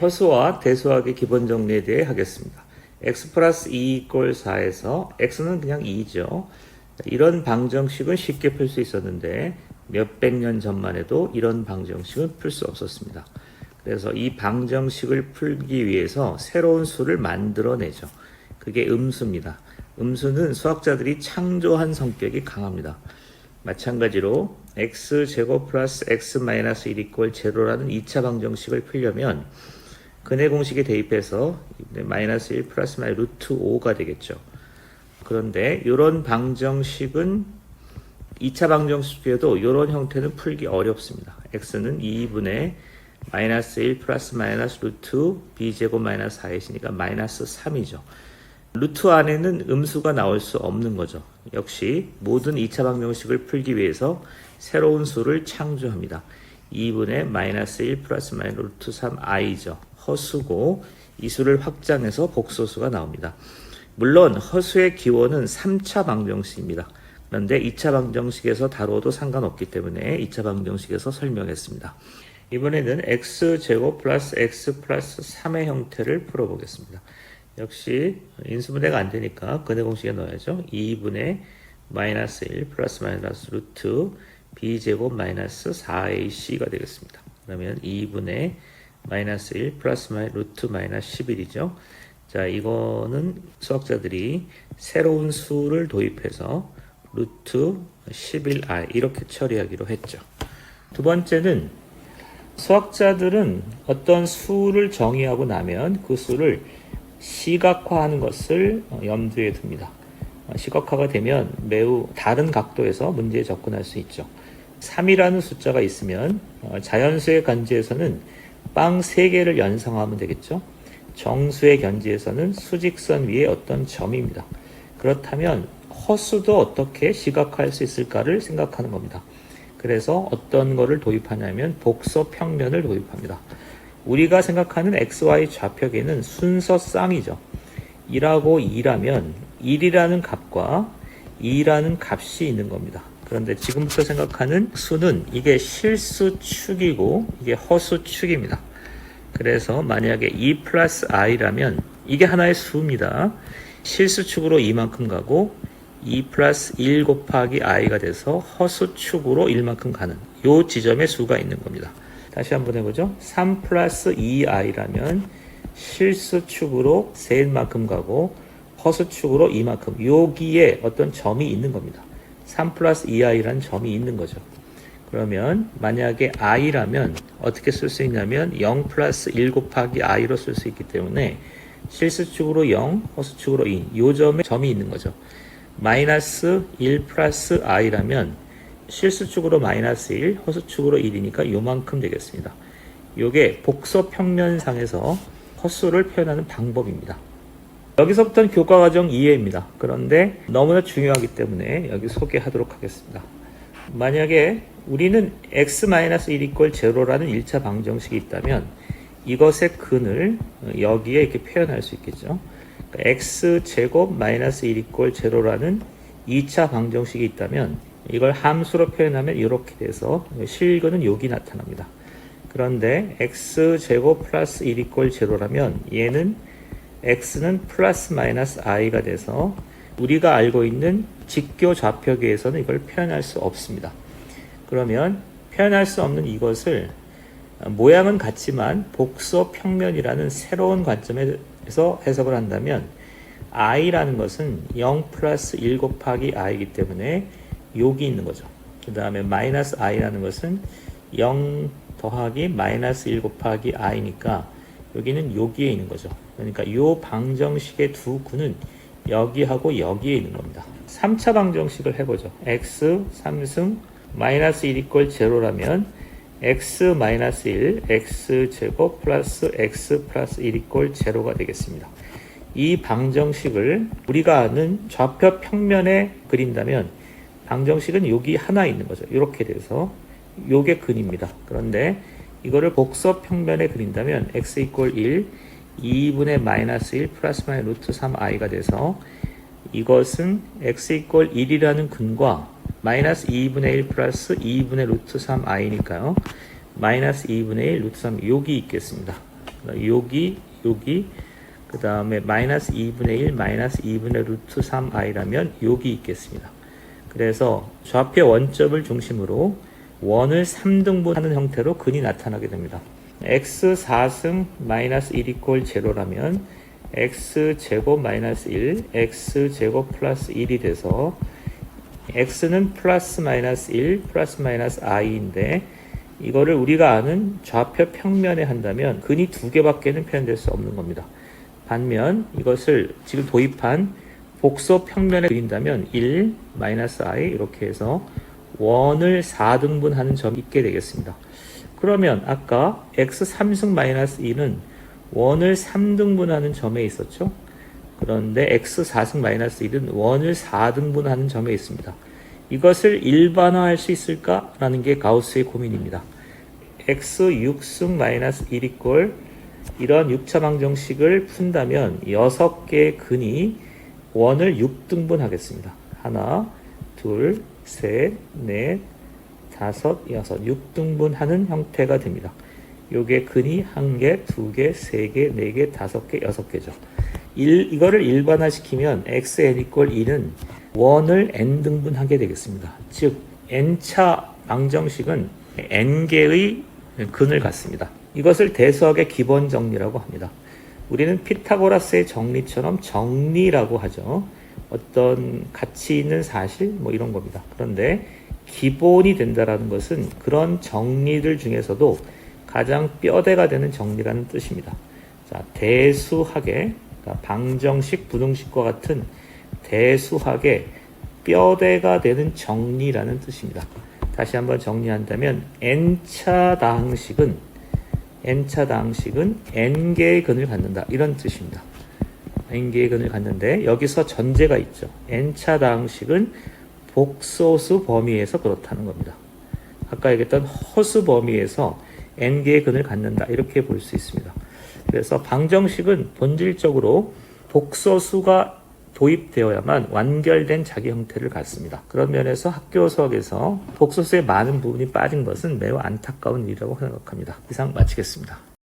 허수와 대수학의 기본 정리에 대해 하겠습니다. x 플러스 2 이꼴 4에서 x는 그냥 2죠. 이런 방정식은 쉽게 풀 수 있었는데 몇백 년 전만 해도 이런 방정식은 풀 수 없었습니다. 그래서 이 방정식을 풀기 위해서 새로운 수를 만들어내죠. 그게 음수입니다. 음수는 수학자들이 창조한 성격이 강합니다. 마찬가지로 x제곱 플러스 x 마이너스 1 이꼴 제로라는 2차 방정식을 풀려면 근해 공식에 대입해서 마이너스 1 플러스 마이너스 루트 5가 되겠죠. 그런데 이런 방정식은 2차 방정식에도 이런 형태는 풀기 어렵습니다. x는 2분의 마이너스 1 플러스 마이너스 루트 b제곱 마이너스 4이시니까 마이너스 3이죠. 루트 안에는 음수가 나올 수 없는 거죠. 역시 모든 2차 방정식을 풀기 위해서 새로운 수를 창조합니다. 2분의 마이너스 1 플러스 마이너스 루트 3i죠. 허수고 이 수를 확장해서 복소수가 나옵니다. 물론 허수의 기원은 3차 방정식입니다. 그런데 2차 방정식에서 다뤄도 상관없기 때문에 2차 방정식에서 설명했습니다. 이번에는 x제곱 플러스 x 플러스 3의 형태를 풀어보겠습니다. 역시 인수분해가 안 되니까 근해 공식에 넣어야죠. 2분의 마이너스 1 플러스 마이너스 루트 b제곱 마이너스 4ac가 되겠습니다. 그러면 2분의 마이너스 1 플러스 마이너스 루트 마이너스 11이죠. 자, 이거는 수학자들이 새로운 수를 도입해서 루트 11i 이렇게 처리하기로 했죠. 두 번째는 수학자들은 어떤 수를 정의하고 나면 그 수를 시각화하는 것을 염두에 둡니다. 시각화가 되면 매우 다른 각도에서 문제에 접근할 수 있죠. 3이라는 숫자가 있으면 자연수의 간지에서는 빵 3개를 연상하면 되겠죠. 정수의 견지에서는 수직선 위에 어떤 점입니다. 그렇다면 허수도 어떻게 시각화할 수 있을까를 생각하는 겁니다. 그래서 어떤 거를 도입하냐면 복소 평면을 도입합니다. 우리가 생각하는 XY 좌표계는 순서 쌍이죠. 1하고 2라면 1이라는 값과 2라는 값이 있는 겁니다. 그런데 지금부터 생각하는 수는 이게 실수축이고 이게 허수축입니다. 그래서 만약에 2 플러스 i라면 이게 하나의 수입니다. 실수축으로 이만큼 가고 2 플러스 1 곱하기 i가 돼서 허수축으로 1만큼 가는 이 지점에 수가 있는 겁니다. 다시 한번 해보죠. 3 플러스 2i라면 실수축으로 셋만큼 가고 허수축으로 이만큼 여기에 어떤 점이 있는 겁니다. 3 플러스 2i라는 점이 있는 거죠. 그러면 만약에 i라면 어떻게 쓸 수 있냐면 0 플러스 1 곱하기 i로 쓸 수 있기 때문에 실수축으로 0, 허수축으로 2, 이 점에 점이 있는 거죠. 마이너스 1 플러스 i라면 실수축으로 마이너스 1, 허수축으로 1이니까 요만큼 되겠습니다. 요게 복소 평면상에서 허수를 표현하는 방법입니다. 여기서부터는 교과과정 이해입니다. 그런데 너무나 중요하기 때문에 여기 소개하도록 하겠습니다. 만약에 우리는 x-1 이꼴 0라는 1차 방정식이 있다면 이것의 근을 여기에 이렇게 표현할 수 있겠죠. 그러니까 x제곱 마이너스 1 이꼴 0라는 2차 방정식이 있다면 이걸 함수로 표현하면 이렇게 돼서 실근은 여기 나타납니다. 그런데 x제곱 플러스 1 이꼴 0라면 얘는 x는 플러스 마이너스 i가 돼서 우리가 알고 있는 직교 좌표계에서는 이걸 표현할 수 없습니다. 그러면 표현할 수 없는 이것을 모양은 같지만 복소 평면이라는 새로운 관점에서 해석을 한다면 i라는 것은 0 플러스 1 곱하기 i이기 때문에 여기 있는 거죠. 그 다음에 마이너스 i라는 것은 0 더하기 마이너스 1 곱하기 i니까 여기는 여기에 있는 거죠. 그러니까 이 방정식의 두 구는 여기하고 여기에 있는 겁니다. 3차 방정식을 해보죠. x 3승 마이너스 1 이꼴 0라면 x 마이너스 1 x제곱 플러스 x 플러스 1 이꼴 0가 되겠습니다. 이 방정식을 우리가 아는 좌표 평면에 그린다면 방정식은 여기 하나 있는 거죠. 이렇게 돼서 요게 근입니다. 그런데 이거를 복소 평면에 그린다면 x 이꼴 1 2분의 마이너스 1 플러스 마이너스 루트 3i가 돼서 이것은 x 이꼴 1이라는 근과 마이너스 2분의 1 플러스 2분의 루트 3i니까요. 마이너스 2분의 1 루트 3 여기 있겠습니다. 여기 그 다음에 마이너스 2분의 1 마이너스 2분의 루트 3i라면 여기 있겠습니다. 그래서 좌표 원점을 중심으로 원을 3등분하는 형태로 근이 나타나게 됩니다. x 4승 마이너스 1 이퀄 0라면 x제곱 마이너스 1 x제곱 플러스 1이 돼서 x는 플러스 마이너스 1 플러스 마이너스 i인데 이거를 우리가 아는 좌표 평면에 한다면 근이 두 개밖에는 표현될 수 없는 겁니다. 반면 이것을 지금 도입한 복소 평면에 그린다면 1 마이너스 i 이렇게 해서 원을 4등분하는 점이 있게 되겠습니다. 그러면 아까 x 3승 마이너스 2는 원을 3등분하는 점에 있었죠. 그런데 x 4승 마이너스 1은 원을 4등분하는 점에 있습니다. 이것을 일반화할 수 있을까라는 게 가우스의 고민입니다. x 6승 마이너스 1 이꼴 이런 6차 방정식을 푼다면 6개의 근이 원을 6등분 하겠습니다. 하나, 둘, 셋, 넷, 다섯, 여섯, 6등분 하는 형태가 됩니다. 요게 근이 1개, 2개, 3개, 4개, 5개, 6개죠. 이거를 일반화시키면 xn 이꼴 1은 원을 n등분 하게 되겠습니다. 즉 n차 방정식은 n개의 근을 갖습니다. 이것을 대수학의 기본 정리라고 합니다. 우리는 피타고라스의 정리처럼 정리라고 하죠. 어떤 가치 있는 사실 뭐 이런 겁니다. 그런데 기본이 된다라는 것은 그런 정리들 중에서도 가장 뼈대가 되는 정리라는 뜻입니다. 자, 대수학의 그러니까 방정식, 부등식과 같은 대수학의 뼈대가 되는 정리라는 뜻입니다. 다시 한번 정리한다면 n차 다항식은 n개의 근을 갖는다 이런 뜻입니다. n개의 근을 갖는데 여기서 전제가 있죠. n차 다항식은 복소수 범위에서 그렇다는 겁니다. 아까 얘기했던 허수 범위에서 n개의 근을 갖는다 이렇게 볼 수 있습니다. 그래서 방정식은 본질적으로 복소수가 도입되어야만 완결된 자기 형태를 갖습니다. 그런 면에서 학교 수학에서 복소수의 많은 부분이 빠진 것은 매우 안타까운 일이라고 생각합니다. 이상 마치겠습니다.